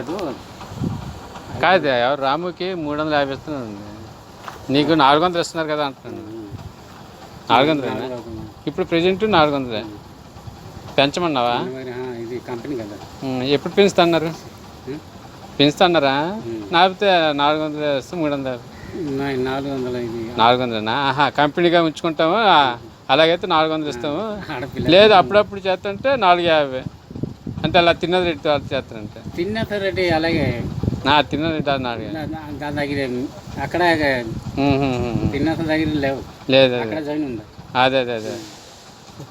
ఇవ్వలేదు. కాదు ఎవరు రాముకి 350 ఇస్తున్నారండి, నీకు 400 ఇస్తున్నారు కదా అంటున్నాను. 400 ఇప్పుడు ప్రెజెంట్ 400 పెంచమన్నావా? ఇది కంపెనీ కదా. ఎప్పుడు పెంచుతా అన్నారు? పెంచుతా అన్నారా? లేకపోతే 400 ఇస్తే 300? 400. ఆహా, కంపెనీగా ఉంచుకుంటాము, అలాగైతే 400 ఇస్తాము. లేదు అప్పుడప్పుడు చేస్తుంటే 450 అంటే అలా తిన్నది రెడ్డి చేస్తారంటే. తిన్నది రెడ్డి అలాగే తిన్నది రెడ్డి అన్నాడు దాని దగ్గర అక్కడ తిన్నది దగ్గర లేవు. లేదు అక్కడ జైన్ ఉంది. అదే అదే అదే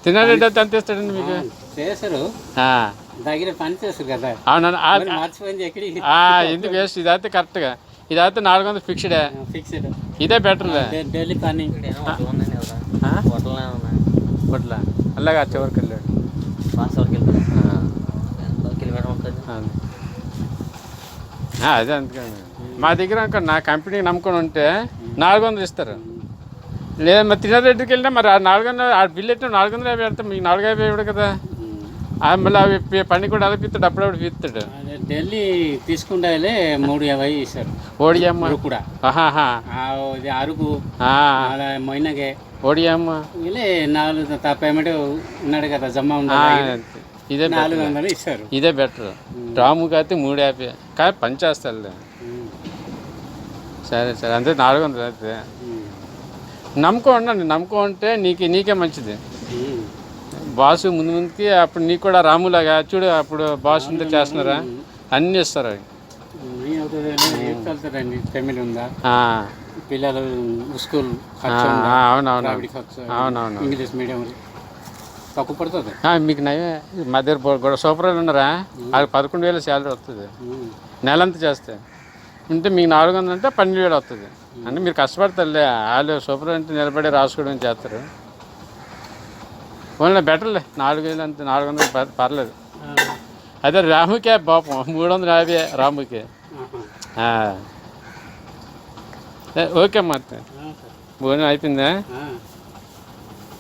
తిన్నారెడ్డి అయితే ఎంత ఇస్తాడండి మీకు? చేశారు దగ్గర పని చేస్తారు కదా. అవునా? మర్చిపోయింది ఎక్కడికి ఎందుకు వేస్ట్, ఇదైతే కరెక్ట్గా, ఇదైతే 400 ఫిక్స్డ్. ఇదే బెటర్లే. ఢిల్లీ పని బట్ల అలాగా చివరికి వెళ్ళాడు. అదే అందుకని మా దగ్గర నా కంపెనీకి నమ్ముకొని ఉంటే 400 ఇస్తారు. లేదా మరి తిన్నారెడ్డికి వెళ్ళినా మరి 400 ఆ బిల్లు ఎట్టినా 450 పెడతాం, మీకు 450 ఇవ్వడు కదా. మళ్ళీ అవి పని కూడా అలపిస్తాడు, అప్పుడప్పుడు పిస్తాడు. ఢిల్లీ తీసుకుంటే 350 ఇస్తారు. ఓడియమ్మ కూడా అరుగు మొయినగే ఓడియమ్మ ఇలా 4 పేమెంట్ ఉన్నాడు కదా జమ్మా ఉండాలి. ఇదే 400 ఇస్తారు. ఇదే బెటర్. రాముకి అయితే 350 కానీ పని చేస్తాడులే. సరే సరే అంతే 400 అయితే నమ్మకం ఉండండి. నమ్మకం ఉంటే నీకే మంచిది. బాసు ముందుకి అప్పుడు నీకు కూడా రాములాగా చూడు, అప్పుడు బాసు ఉంటే చేస్తున్నారా అన్నీ ఇస్తారు. అవి పేమెంట్ ఉందా పిల్లలు స్కూల్ అవునవును ఇంగ్లీష్ మీడియం తక్కువ పడుతుంది మీకు. నయమే మా దగ్గర సూపర్ ఉన్నారా, అది 11,000 శాలరీ వస్తుంది నెలంతా చేస్తే. అంటే మీకు 400 అంటే 12,000 వస్తుంది. అంటే మీరు కష్టపడతారులే, వాళ్ళు సూపర్ అంటే నిలబడి రాసుకోవడం చేస్తారు. ఓన్లీ బెటర్లే 4,000 అంతే, 400 పర్లేదు. అదే రాముకే పాపం 350 రాముకి. ఓకే అమ్మా, భోజనం అయిపోయిందా?